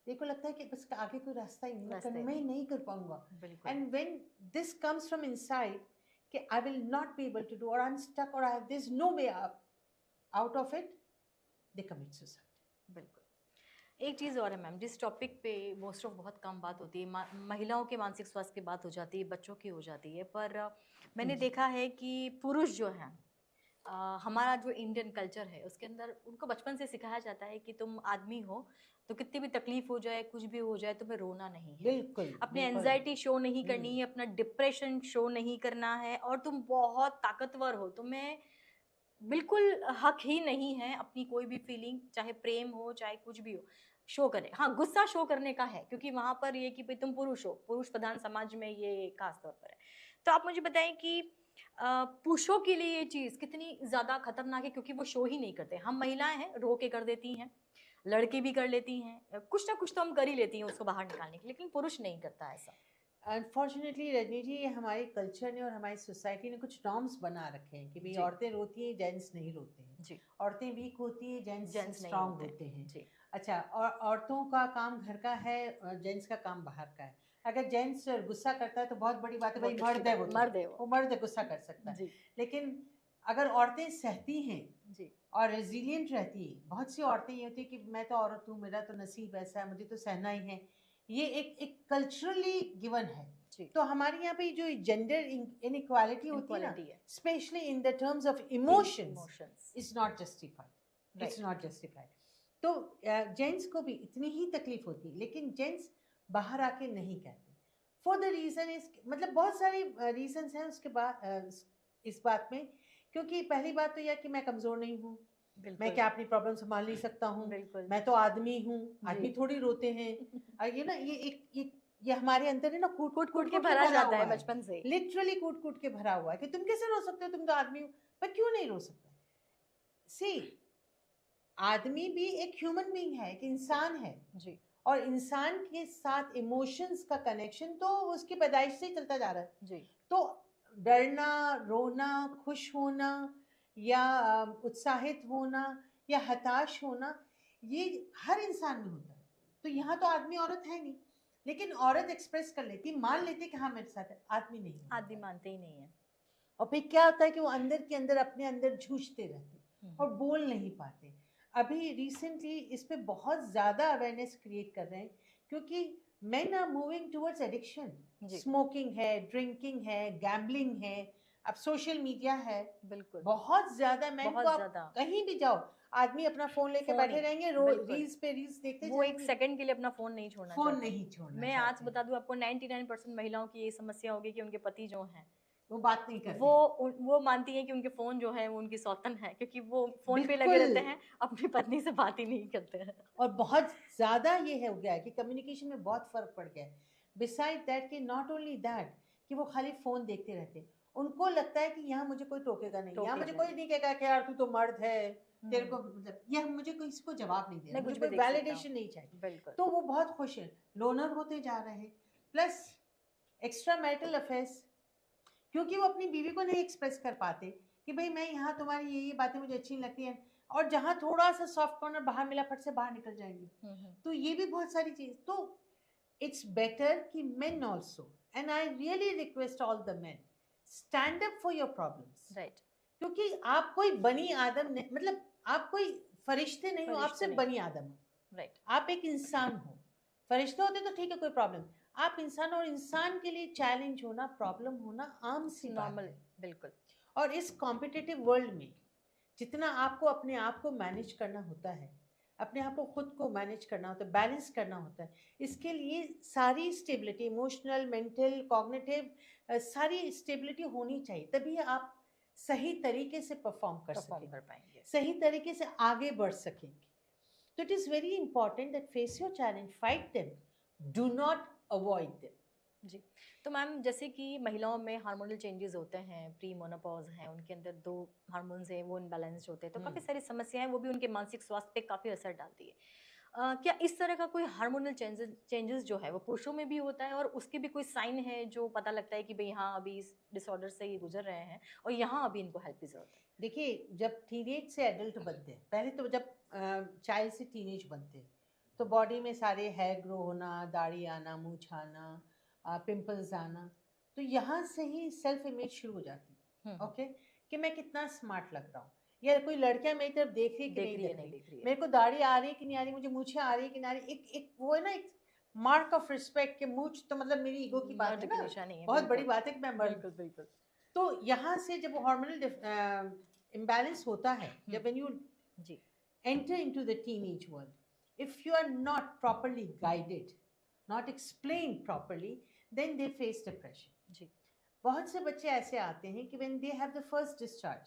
देखो लगता है कि बस आगे कोई रास्ता ही नहीं, मैं नहीं कर पाऊंगा। And when this comes from inside कि I will not be able to do, और आई एम स्टक, और there is no way out of it, they commit suicide. बिल्कुल। एक चीज़ और है मैम, जिस टॉपिक पे मोस्ट ऑफ बहुत कम बात होती है, महिलाओं के मानसिक स्वास्थ्य की बात हो जाती है, बच्चों की हो जाती है, पर मैंने देखा है कि पुरुष जो हैं, हमारा जो इंडियन कल्चर है उसके अंदर उनको बचपन से सिखाया जाता है कि तुम आदमी हो तो कितनी भी तकलीफ हो जाए, कुछ भी हो जाए, तुम्हें रोना नहीं है, बिल्कुल अपनी बिल्कुल। एंजाइटी शो नहीं करनी है, अपना डिप्रेशन शो नहीं करना है, और तुम बहुत ताकतवर हो, तुम्हें बिल्कुल हक ही नहीं है अपनी कोई भी फीलिंग, चाहे प्रेम हो चाहे कुछ भी हो, शो करे। हाँ, गुस्सा शो करने का है, क्योंकि वहां पर ये कि भाई तुम पुरुष हो, पुरुष प्रधान समाज में ये खास तौर पर है। तो आप मुझे बताएं कि पुरुषों के लिए ये चीज कितनी ज्यादा खतरनाक है, क्योंकि वो शो ही नहीं करते। हम महिलाएं हैं, रो के कर देती हैं, लड़की भी कर लेती हैं, कुछ ना कुछ तो हम कर ही लेती हैं उसको बाहर निकालने के लिए, लेकिन पुरुष नहीं करता ऐसा। अनफॉर्चुनेटली रजनी जी, ये हमारे कल्चर ने और हमारी सोसाइटी ने कुछ नॉर्म्स बना रखे हैं कि भाई जी। औरतें रोती हैं, जेंट्स नहीं रोते हैं। जी। औरतें वीक होती हैं, जेंट्स जेंट्स नहीं स्ट्रांग होते। होते हैं। जी। अच्छा, और औरतों का काम घर का है, जेंट्स का काम बाहर का है। अगर जेंट्स गुस्सा करता है तो बहुत बड़ी बात है, भाई बहुत अच्छी मर्द है, बात, वो तो मर्द है वो मर्द है, गुस्सा कर सकता है। जी। लेकिन अगर औरतें सहती हैं जी। और रेजिलियंट रहती है, बहुत सी औरतें ये होती है कि मैं तो औरत हूँ, मेरा तो नसीब ऐसा है, मुझे तो सहना ही है, ये एक कल्चरली गिवन है। जी। तो हमारे यहाँ पे जो जेंडर इनइक्वालिटी होती है ना, Inequality है। Specially in the terms of emotions, Emotions। Is not justified, it's Right। Not justified. तो जेंट्स को भी इतनी ही तकलीफ होती है, लेकिन जेंट्स बाहर आके नहीं कहते, फॉर द रीजन इज, मतलब बहुत सारे रीजंस हैं उसके बाद इस बात में। क्योंकि पहली बात तो यह कि मैं कमजोर नहीं हूँ, मैं क्या अपनी प्रॉब्लम संभाल नहीं सकता हूँ, बिल्कुल। मैं तो आदमी हूँ, आदमी थोड़ी रोते हैं। ये ना, ये हमारे अंदर है ना, कूट कूट कूट के भरा जाता है हुआ है, बचपन से। लिटरली कूट कूट के भरा हुआ है कि तुम कैसे रो सकते हो, तुम तो आदमी हो। पर क्यों नहीं रो सकता? सी, आदमी भी एक ह्यूमन बीइंग है, एक इंसान है जी। और इंसान के साथ इमोशंस का कनेक्शन तो उसकी पैदाइश से ही चलता जा रहा है। जी। तो डरना, रोना, खुश होना या उत्साहित होना या हताश होना, ये हर इंसान में होता है। तो यहाँ तो आदमी औरत है नहीं, लेकिन औरत एक्सप्रेस कर लेती, मान लेती कि हाँ मेरे साथ है, आदमी नहीं मानता। आदमी मानते ही नहीं है। और फिर क्या होता है कि वो अंदर के अंदर अपने अंदर जूझते रहते और बोल नहीं पाते। अभी रिसेंटली इस पे बहुत ज़्यादा अवेयरनेस क्रिएट कर रहे हैं, क्योंकि men are moving towards addiction। जी। स्मोकिंग है, ड्रिंकिंग है, गैम्बलिंग है, अब सोशल मीडिया है, बिल्कुल। बहुत ज्यादा। मैन बहुत को आप ज्यादा। कहीं भी जाओ, आदमी अपना फोन लेके फोन बैठे ही, रहेंगे, बिल्कुल। रील्स पे रील्स देखते वो एक जाएंगे, सेकंड के लिए अपना फोन नहीं छोड़ना फोन चाहते। नहीं छोड़ना मैं आज चाहते हैं। बता दूं आपको, 99% महिलाओं की ये समस्या होगी कि उनके पति जो हैं वो बात नहीं करते। वो मानती हैं कि उनके फोन जो है वो उनकी सौतन है, क्योंकि वो फोन पे लगे बिल्कुल। रहते हैं, अपनी पत्नी से बात ही नहीं करते हैं। और बहुत ज्यादा ये हो गया है कि कम्युनिकेशन में बहुत फर्क पड़ गया है। बिसाइड दैट कि नॉट ओनली दैट कि वो खाली फोन देखते रहते हैं, उनको लगता है कि यहाँ मुझे कोई टोकेगा नहीं, यहाँ मुझे कोई नहीं कहेगा कि यार तू तो मर्द है, तेरे को मतलब यह मुझे कोई इसको जवाब नहीं देना, मुझे कोई वैलिडेशन नहीं चाहिए। बिल्कुल। तो वो बहुत खुश है, लोनर होते जा रहे हैं। प्लस एक्स्ट्रा मैरिटल अफेयर्स, क्योंकि वो अपनी बीवी को नहीं एक्सप्रेस कर पाते कि भाई मैं यहाँ, तुम्हारी ये बातें मुझे अच्छी नहीं लगती हैं, और जहाँ थोड़ा सा सॉफ्ट कॉर्नर बाहर मिला, फट से बाहर निकल जाएंगे। तो ये भी बहुत सारी चीज। तो इट्स बेटर कि main also, and I really request all the main, stand up for your problems. Right. क्योंकि आप कोई बनी आदम नहीं, मतलब आप कोई फरिश्ते नहीं हो, आप सिर्फ बनी आदम हो। राइट। आप एक इंसान हो। फरिश्ते होते तो ठीक है, कोई प्रॉब्लम, आप इंसान, और इंसान के लिए चैलेंज होना, प्रॉब्लम होना आम सी बात है। बिल्कुल। और इस कॉम्पिटिटिव वर्ल्ड में जितना आपको अपने आप को मैनेज करना होता है, अपने आप को खुद को मैनेज करना होता है, बैलेंस करना होता है, इसके लिए सारी स्टेबिलिटी, इमोशनल, मेंटल, कॉग्निटिव, सारी स्टेबिलिटी होनी चाहिए, तभी आप सही तरीके से परफॉर्म कर पाएंगे, सही तरीके से आगे बढ़ सकेंगे। तो it is very important that face your challenge, fight them, do not avoid them. जी। तो मैम, जैसे कि महिलाओं में हार्मोनल चेंजेस होते हैं, प्री मोनोपॉज है, उनके अंदर 2 हार्मोन्स हैं वो इनबैलेंस्ड होते हैं, तो काफ़ी सारी समस्याएं वो भी उनके मानसिक स्वास्थ्य पे काफ़ी असर डालती है। क्या इस तरह का कोई हार्मोनल चेंजेस जो है वो पुरुषों में भी होता है, और उसके भी कोई साइन है जो पता लगता है कि भाई हाँ अभी इस डिसऑर्डर से ये गुजर रहे हैं और यहाँ अभी इनको हेल्प की जरूरत है? देखिए, जब टीनेज से एडल्ट बनते हैं, पहले तो जब चाइल्ड से टीनेज बनते हैं, तो बॉडी में सारे हेयर ग्रो होना, दाढ़ी आना, मूछ आना, पिंपल्स आना, तो यहाँ से ही सेल्फ इमेज शुरू हो जाती है। ओके, कि मैं कितना स्मार्ट लग रहा हूँ, या कोई लड़कियां मेरी तरफ देख रही है कि नहीं देख रही है, मेरे को दाढ़ी आ रही है कि नहीं आ रही, मुझे मूछें आ रही है कि नहीं आ रही, एक वो है ना, एक मार्क ऑफ रिस्पेक्ट के मूछ तो मतलब मेरी ईगो की बात है ना, बहुत बड़ी बात है कि मैं मर्द। बिल्कुल। तो यहाँ से जब हार्मोनल इम्बैलेंस होता है, जब when you enter into the teenage world, if you are not properly guided, not explained properly, then they face depression. बहुत से बच्चे ऐसे आते हैं कि when they have the first discharge,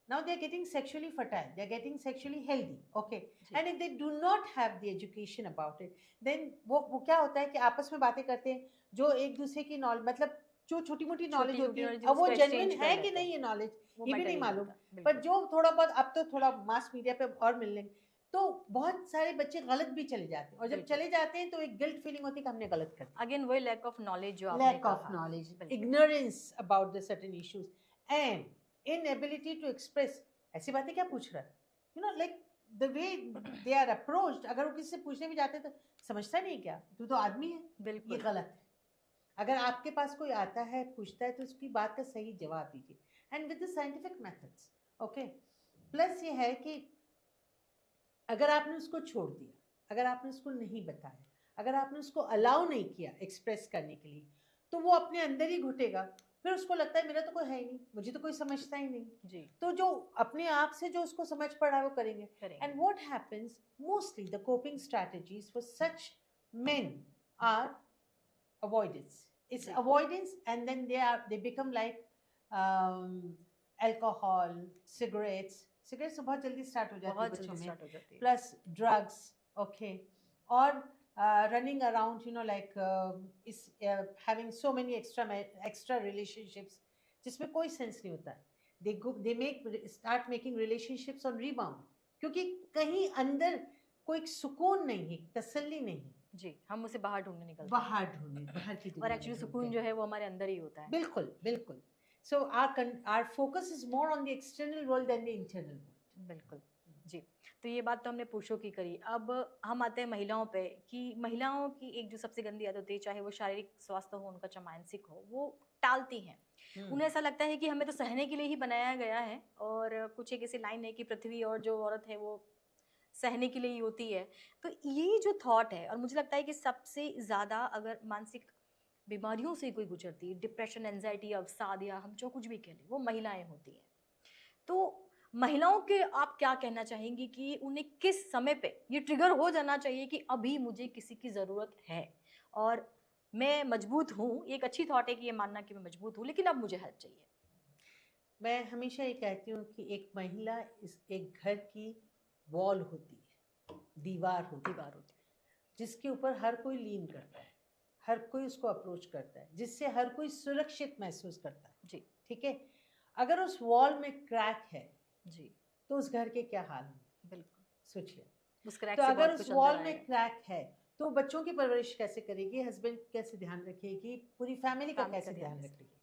now they are getting sexually fertile, they are getting sexually healthy, okay, and if they do not have the education about it, then वो क्या होता है कि आपस में बातें करते हैं जो एक दूसरे की नॉलेज, मतलब जो छोटी मोटी नॉलेज होती है, अब वो जेन्युइन है कि नहीं ये नॉलेज ये भी नहीं मालूम, पर जो थोड़ा बहुत अब तो थोड़ा मास मीडिया पे और मिलने, तो बहुत सारे बच्चे गलत भी चले जाते हैं, और जब चले जाते हैं तो एक गिल्ट फीलिंग होती है कि हमने गलत कर दिया। अगेन वही लैक ऑफ नॉलेज, जो आपने lack of knowledge, ignorance about the certain issues and inability to express. ऐसी बातें क्या पूछ रहा है, you know, like the way they are approached, अगर वो किसी से पूछने भी जाते हैं तो समझता नहीं क्या, तू तो आदमी है, बिल्कुल ये गलत है। अगर आपके पास कोई आता है पूछता है तो उसकी बात का सही जवाब दीजिए, and with the scientific methods, okay. Plus ये है कि अगर आपने उसको छोड़ दिया, अगर आपने उसको नहीं बताया, अगर आपने उसको अलाउ नहीं किया एक्सप्रेस करने के लिए, तो वो अपने अंदर ही घुटेगा, फिर उसको लगता है मेरा तो कोई है ही नहीं, मुझे तो कोई समझता ही नहीं जी। तो जो अपने आप से जो उसको समझ पड़ रहा है वो करेंगे। And what happens mostly, the coping strategies for such men are avoidance. It's avoidance, and then they become like alcohol, cigarettes तो बहुत जल्दी स्टार्ट हो जाती है बच्चों में, प्लस ड्रग्स, ओके, और running around, you know, like is having so many extra relationships जिसमें कोई सेंस नहीं होता है। they start making relationships on rebound, क्योंकि कहीं अंदर कोई सुकून नहीं है, तसल्ली नहीं जी, हम उसे बाहर ढूंढने निकलते हैं, बाहर की दुनिया, और एक्चुअली सुकून जो है वो हमारे अंदर ही होता है। बिल्कुल। So our focus is more on the external world than the internal world. बिल्कुल जी। तो ये बात तो हमने पुरुषों की करी, अब हम आते हैं महिलाओं पे, कि महिलाओं की एक जो सबसे गंदी आदत होती है, चाहे वो शारीरिक स्वास्थ्य हो उनका, चाहे मानसिक हो, वो टालती हैं। उन्हें ऐसा लगता है कि हमें तो सहने के लिए ही बनाया गया है, और कुछ एक ऐसी लाइन है कि पृथ्वी और जो औरत है वो सहने के लिए ही होती है। तो ये जो थॉट है, और मुझे लगता है कि सबसे ज़्यादा अगर मानसिक बीमारियों से कोई गुजरती है, डिप्रेशन, एंजाइटी, अवसाद, या हम जो कुछ भी कह लें, वो महिलाएं होती हैं। तो महिलाओं के आप क्या कहना चाहेंगी कि उन्हें किस समय पे ये ट्रिगर हो जाना चाहिए कि अभी मुझे किसी की ज़रूरत है और मैं मजबूत हूँ? एक अच्छी थॉट है कि ये मानना कि मैं मजबूत हूँ, लेकिन अब मुझे हेल्प चाहिए। मैं हमेशा ये कहती हूँ कि एक महिला एक घर की वॉल होती है, दीवार होती है, जिसके ऊपर हर कोई लीन करता है, हर कोई उसको अप्रोच करता है, जिससे हर कोई सुरक्षित महसूस करता है जी। ठीक है, अगर उस वॉल में क्रैक है जी, तो उस घर के क्या हाल होंगे, बिल्कुल सोचिए। तो अगर उस वॉल में क्रैक है तो बच्चों की परवरिश कैसे करेगी, हस्बैंड कैसे ध्यान रखेगी, पूरी फैमिली का कैसे ध्यान रखेगी?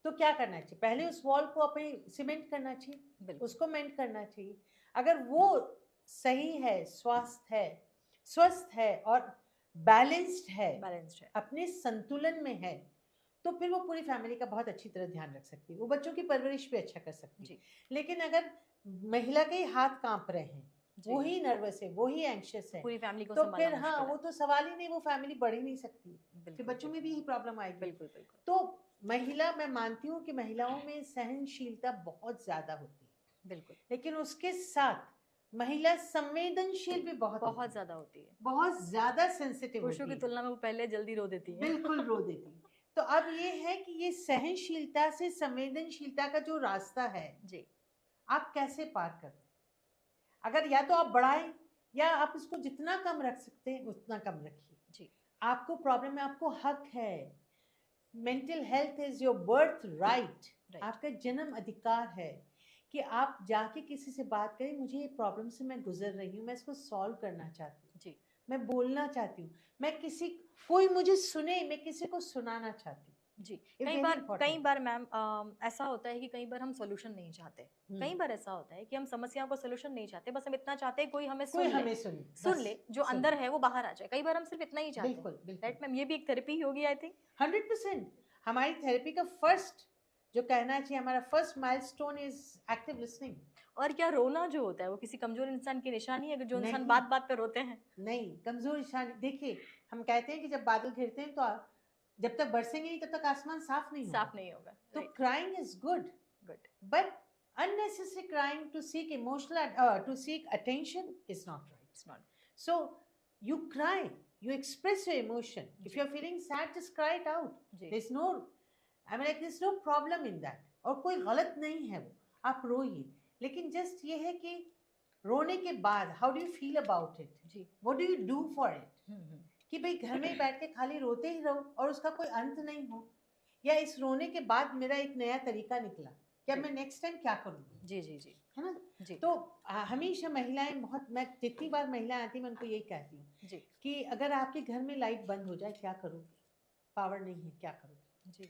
तो क्या करना चाहिए, पहले उस वॉल को अपने सीमेंट करना चाहिए, उसको मेंट करना चाहिए। अगर वो सही है, स्वस्थ है और बैलेंस्ड है, अपने संतुलन में है, तो फिर वो पूरी फैमिली का बहुत अच्छी तरह ध्यान रख सकती है, वो बच्चों की परवरिश भी अच्छा कर सकती है। लेकिन अगर महिला के हाथ कांप रहे हैं, वो ही नर्वस है, वो ही एंग्शियस है, पूरी फैमिली को तो फिर हाँ, वो तो सवाल ही नहीं, वो फैमिली बढ़ ही नहीं सकती, फिर बच्चों में भी यही प्रॉब्लम आएगी। बिल्कुल। तो महिला, मैं मानती हूँ कि महिलाओं में सहनशीलता बहुत ज्यादा होती है, बिल्कुल, लेकिन उसके साथ महिला संवेदनशील भी बहुत ज्यादा होती है, बहुत ज्यादा सेंसिटिव, पुरुषों की तुलना में वो पहले जल्दी रो देती है, बिल्कुल रो देती है। तो अब ये है कि ये सहनशीलता से संवेदनशीलता का जो रास्ता है जी, आप कैसे पार करते हैं? अगर या तो आप बढ़ाएं, या आप इसको जितना कम रख सकते हैं उतना कम रखिए जी। आपको प्रॉब्लम है, आपको हक है, mental health is your birth right, आपका जन्म अधिकार है कि आप जाके किसी से बात करें, मुझे ये प्रॉब्लम से मैं गुजर रही हूँ, मैं इसको सॉल्व करना चाहती हूँ जी, मैं बोलना चाहती हूँ, मैं कोई मुझे सुने, मैं किसी को सुनाना चाहती हूँ जी। कई बार मैम ऐसा होता है कि कई बार हम सोल्यूशन नहीं चाहते, कई बार ऐसा होता है कि हम समस्याओं का सोल्यूशन नहीं चाहते, बस हम इतना चाहते हैं कोई हमें सुन ले, जो अंदर है वो बाहर आ जाए। कई बार हम सिर्फ इतना ही चाहते हैं। बिल्कुल राइट मैम, ये भी एक थेरेपी होगी आई थिंक। 100% हमारी थेरेपी का फर्स्ट जो कहना चाहिए, हमारा first milestone is active listening. और क्या रोना जो होता है वो किसी कमजोर इंसान की निशानी है, जो इंसान नहीं। बात बात पे रोते हैं? नहीं, कमजोर निशानी देखिए, हम कहते हैं कि जब बादल घिरते हैं तो जब तक बरसेंगे नहीं तब तक आसमान साफ नहीं होगा। साफ नहीं होगा। तो crying is good, good. but unnecessary crying to seek to seek attention is not right. It's not. So you cry, you express your emotion. If you're feeling sad, just cry it out. There's no, I mean, like, there's no problem in that. और कोई गलत नहीं है वो, आप रोइए, लेकिन just ये है कि रोने के बाद how do you feel about it, what do you do for it, कि भाई घर में बैठ के खाली रोते ही रहो और उसका कोई अंत नहीं हो, या इस रोने के बाद मेरा एक नया तरीका निकला, क्या मैं नेक्स्ट टाइम क्या करूँगी। जी जी जी, है ना जी। तो हमेशा महिलाएं, बहुत, मैं जितनी बार महिलाएं आती मैं उनको यही कहती हूँ कि अगर आपके घर में लाइट बंद हो जाए क्या करोगे, पावर नहीं है क्या करोगे जी।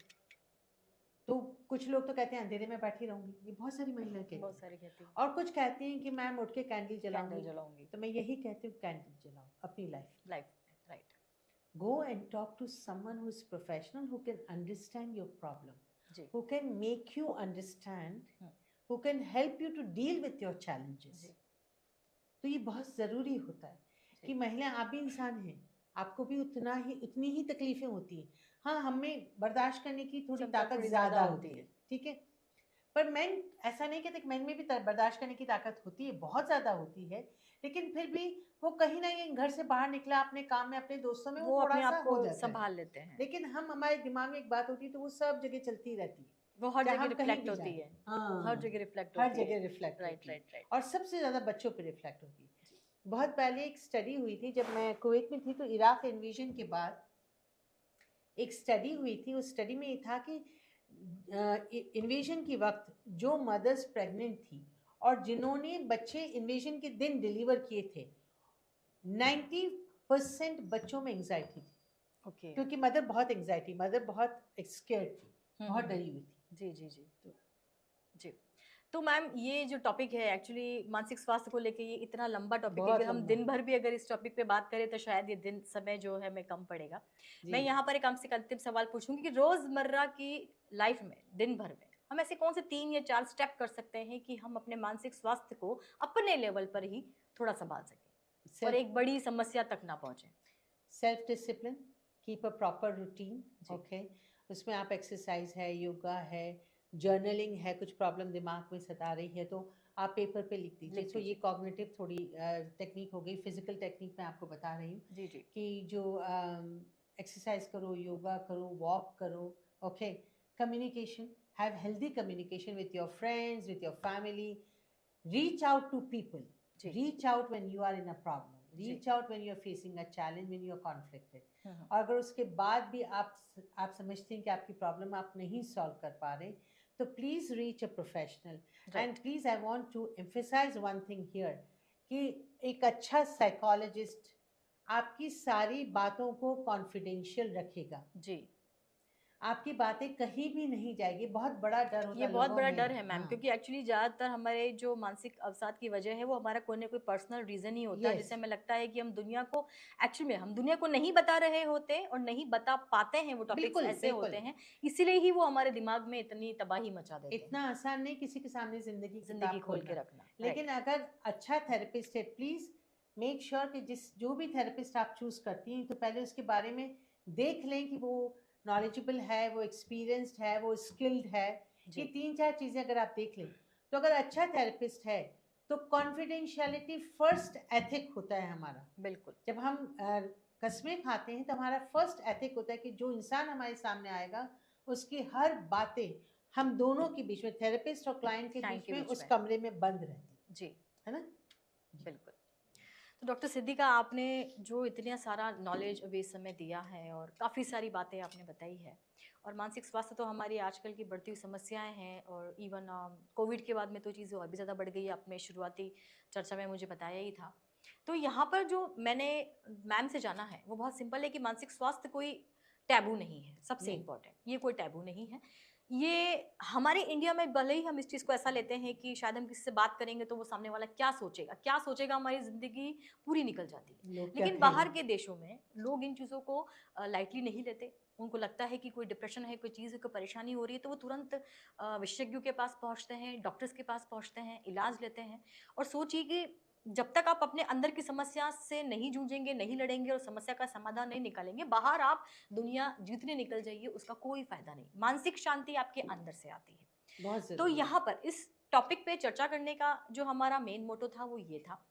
तो कुछ लोग तो कहते हैं अंधेरे में बैठी रहूंगी, ये बहुत सारी महिलाएं कहती हैं, बहुत सारी कहती हैं, और कुछ कहती हैं कि मैम उठ के कैंडल जलाऊंगी। तो मैं यही कहती हूँ, कैंडल जलाओ अपनी life right. Go and talk to someone who is professional, who can understand your problem, who can make you understand, who can help you to deal with your challenges. तो ये बहुत ज़रूरी होता है कि महिला, आप भी इंसान हैं, आपको भी उतनी ही तकलीफें होती हैं। हाँ, हमें बर्दाश्त करने की थोड़ी ताकत ज़्यादा होती है, ठीक है, पर मैन ऐसा नहीं कहते कि मैन में भी बर्दाश्त करने की ताकत होती है, बहुत ज़्यादा होती है, लेकिन फिर भी वो कहीं ना कहीं घर से बाहर निकला, अपने काम में, अपने दोस्तों में, वो थोड़ा सा हो जाता है, संभाल लेते हैं। लेकिन हमारे दिमाग में एक बात होती है तो वो सब जगह चलती रहती है, वो हर जगह रिफ्लेक्ट होती है। हर जगह रिफ्लेक्ट होती है, हर जगह रिफ्लेक्ट, राइट। और सबसे ज़्यादा बच्चों पे रिफ्लेक्ट होती है। बहुत पहले एक स्टडी हुई थी, जब मैं कुवैत में थी, तो इराक इन्वेजन के बाद एक स्टडी हुई थी। उस स्टडी में ये था कि इन्वेजन के वक्त जो मदर्स प्रेग्नेंट थी और जिन्होंने बच्चे इन्वेजन के दिन डिलीवर किए थे, 90% बच्चों में एंजाइटी थी। क्योंकि मदर बहुत स्केर्ड थी, बहुत डरी हुई थी। जी। तो मैम, ये जो टॉपिक है एक्चुअली मानसिक स्वास्थ्य को लेके, ये इतना लंबा टॉपिक है कि हम दिन भर भी अगर इस टॉपिक पे बात करें तो शायद ये समय जो है हमें कम पड़ेगा। मैं यहाँ पर एक आपसे अंतिम सवाल पूछूंगी कि रोजमर्रा की लाइफ में, दिन भर में, हम ऐसे कौन से 3 या 4 स्टेप कर सकते हैं कि हम अपने मानसिक स्वास्थ्य को अपने लेवल पर ही थोड़ा संभाल सकें और एक बड़ी समस्या तक ना पहुंचे? Self discipline, keep a proper routine, okay, उसमें आप एक्सरसाइज है, योगा है, जर्नलिंग है, कुछ प्रॉब्लम दिमाग में सता रही है तो आप पेपर पे लिख दीजिए। तो ये कॉग्निटिव थोड़ी टेक्निक हो गई। फिजिकल टेक्निक मैं आपको बता रही हूँ कि जो एक्सरसाइज करो, योगा करो, वॉक करो, okay, communication, have healthy communication with your friends, with your family, reach out to people, reach out when you are in a problem, reach out when you are facing a challenge, when you are conflicted. और अगर उसके बाद भी आप समझते हैं कि आपकी प्रॉब्लम आप नहीं सॉल्व कर पा रहे, तो please reach a professional. And please I want to emphasize one thing here कि एक अच्छा साइकोलॉजिस्ट आपकी सारी बातों को कॉन्फिडेंशियल रखेगा जी, आपकी बातें कहीं भी नहीं जाएगी। बहुत बड़ा डर होता है, ये बहुत बड़ा डर है मैम, क्योंकि एक्चुअली ज्यादातर हमारे जो मानसिक अवसाद की वजह है वो हमारा कोई ना कोई पर्सनल रीजन ही होता है, जिससे हमें लगता है कि हम दुनिया को एक्चुअली हम दुनिया को नहीं बता रहे होते और नहीं बता पाते हैं, वो टॉपिक्स ऐसे होते हैं, इसीलिए ही वो हमारे दिमाग में इतनी तबाही मचा देते हैं। इतना आसान नहीं किसी के सामने जिंदगी खोल के रखना, लेकिन अगर अच्छा थेरेपिस्ट है, प्लीज मेक श्योर कि जो भी थेरेपिस्ट आप चूज करती हैं तो पहले उसके बारे में देख लें कि वो नॉलेजेबल है, वो एक्सपीरियंस्ड है, वो स्किल्ड है। ये 3-4 चीजें अगर आप देख लें तो अगर अच्छा थेरेपिस्ट है तो कॉन्फिडेंशियलिटी फर्स्ट एथिक होता है हमारा। बिल्कुल, जब हम कस्में खाते हैं तो हमारा फर्स्ट एथिक होता है कि जो इंसान हमारे सामने आएगा उसकी हर बातें हम दोनों के बीच में, थेरेपिस्ट और क्लाइंट के बीच में उस कमरे में बंद रहती जी, है ना। बिल्कुल। तो डॉक्टर सिद्दीका, आपने जो इतना सारा नॉलेज अभी इस समय दिया है और काफ़ी सारी बातें आपने बताई है, और मानसिक स्वास्थ्य तो हमारी आजकल की बढ़ती हुई समस्याएं हैं, और इवन कोविड के बाद में तो चीज़ें और भी ज़्यादा बढ़ गई है, आपने शुरुआती चर्चा में मुझे बताया ही था। तो यहाँ पर जो मैंने मैम से जाना है वो बहुत सिंपल है कि मानसिक स्वास्थ्य कोई टैबू नहीं है, सबसे इम्पोर्टेंट, ये कोई टैबू नहीं है। ये हमारे इंडिया में भले ही हम इस चीज़ को ऐसा लेते हैं कि शायद हम किसी से बात करेंगे तो वो सामने वाला क्या सोचेगा, हमारी ज़िंदगी पूरी निकल जाती है। लोग क्या लेकिन बाहर कहेंगे। के देशों में लोग इन चीज़ों को लाइटली नहीं लेते। उनको लगता है कि कोई डिप्रेशन है, कोई चीज़ है, कोई परेशानी हो रही है तो वो तुरंत विशेषज्ञों के पास पहुँचते हैं, डॉक्टर्स के पास पहुँचते हैं, इलाज लेते हैं। और सोचिए कि जब तक आप अपने अंदर की समस्या से नहीं जूझेंगे, नहीं लड़ेंगे और समस्या का समाधान नहीं निकालेंगे, बाहर आप दुनिया जीतने निकल जाइए, उसका कोई फायदा नहीं। मानसिक शांति आपके अंदर से आती है। बहुत तो जरूरी है। यहाँ पर इस टॉपिक पे चर्चा करने का जो हमारा मेन मोटो था वो ये था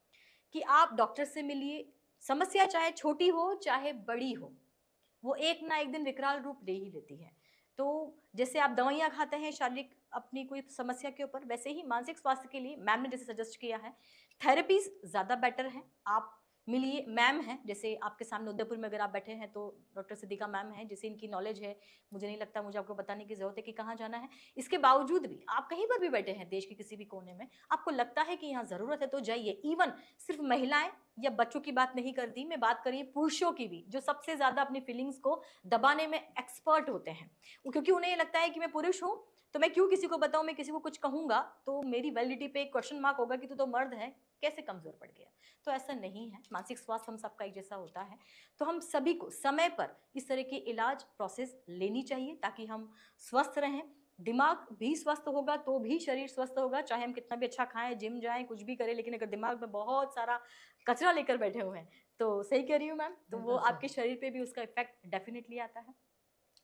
कि आप डॉक्टर से मिलिए। समस्या चाहे छोटी हो चाहे बड़ी हो, वो एक ना एक दिन विकराल रूप ले ही लेती है। तो जैसे आप दवाइयाँ खाते हैं शारीरिक अपनी कोई समस्या के ऊपर, वैसे ही मानसिक स्वास्थ्य के लिए मैम ने जैसे सजेस्ट किया है, थेरेपीज ज़्यादा बेटर है। आप मिलिए, मैम हैं जैसे आपके सामने उदयपुर में अगर आप बैठे हैं तो डॉक्टर सिद्दीका मैम हैं, जैसे इनकी नॉलेज है, मुझे नहीं लगता मुझे आपको बताने की ज़रूरत है कि कहाँ जाना है। इसके बावजूद भी आप कहीं पर भी बैठे हैं देश के किसी भी कोने में, आपको लगता है कि यहाँ ज़रूरत है तो जाइए। इवन सिर्फ महिलाएं या बच्चों की बात नहीं करती, मैं बात करी पुरुषों की भी, जो सबसे ज़्यादा अपनी फीलिंग्स को दबाने में एक्सपर्ट होते हैं। क्योंकि उन्हें ये लगता है कि मैं पुरुष हूँ तो मैं क्यों किसी को बताऊं, मैं किसी को कुछ कहूंगा तो मेरी वैलिडिटी पे एक क्वेश्चन मार्क होगा कि तू तो मर्द है, कैसे कमजोर पड़ गया। तो ऐसा नहीं है, मानसिक स्वास्थ्य हम सबका एक जैसा होता है। तो हम सभी को समय पर इस तरह की इलाज प्रोसेस लेनी चाहिए ताकि हम स्वस्थ रहें। दिमाग भी स्वस्थ होगा तो भी शरीर स्वस्थ होगा, चाहे हम कितना भी अच्छा खाएं, जिम जाएं, कुछ भी करें, लेकिन अगर दिमाग में बहुत सारा कचरा लेकर बैठे हुए हैं तो सही कह रही हूँ मैम, तो वो बिल्कुल आपके सही। शरीर पे भी उसका इफेक्ट डेफिनेटली आता है।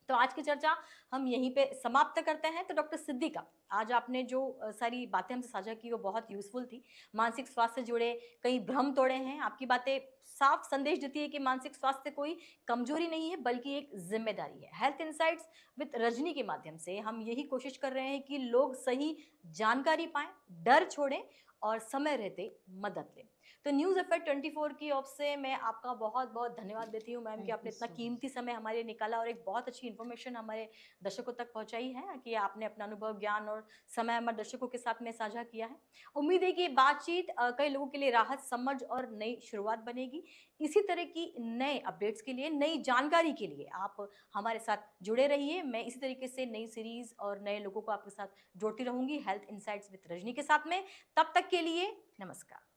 तो आज की चर्चा हम यहीं पे समाप्त करते हैं। तो डॉक्टर सिद्दीका, आज आपने जो सारी बातें हमसे साझा की वो बहुत यूजफुल थी। मानसिक स्वास्थ्य से जुड़े कई भ्रम तोड़े हैं, आपकी बातें साफ संदेश देती है कि मानसिक स्वास्थ्य कोई कमजोरी नहीं है बल्कि एक जिम्मेदारी है। हेल्थ इंसाइट्स विद रजनी के माध्यम से हम यही कोशिश कर रहे हैं कि लोग सही जानकारी पाएं, डर छोड़ें और समय रहते मदद लें। तो न्यूज़ एफर 24 की ओर से मैं आपका बहुत बहुत धन्यवाद देती हूँ मैम कि थैंक आपने यू इतना सो कीमती मच। समय हमारे लिए निकाला और एक बहुत अच्छी इन्फॉर्मेशन हमारे दर्शकों तक पहुंचाई है, कि आपने अपना अनुभव, ज्ञान और समय हमारे दर्शकों के साथ में साझा किया है। उम्मीद है कि ये बातचीत कई लोगों के लिए राहत, समझ और नई शुरुआत बनेगी। इसी तरह की नए अपडेट्स के लिए, नई जानकारी के लिए आप हमारे साथ जुड़े रहिए। मैं इसी तरीके से नई सीरीज और नए लोगों को आपके साथ जोड़ती रहूंगी हेल्थ इंसाइट्स विद रजनी के साथ में। तब तक के लिए नमस्कार।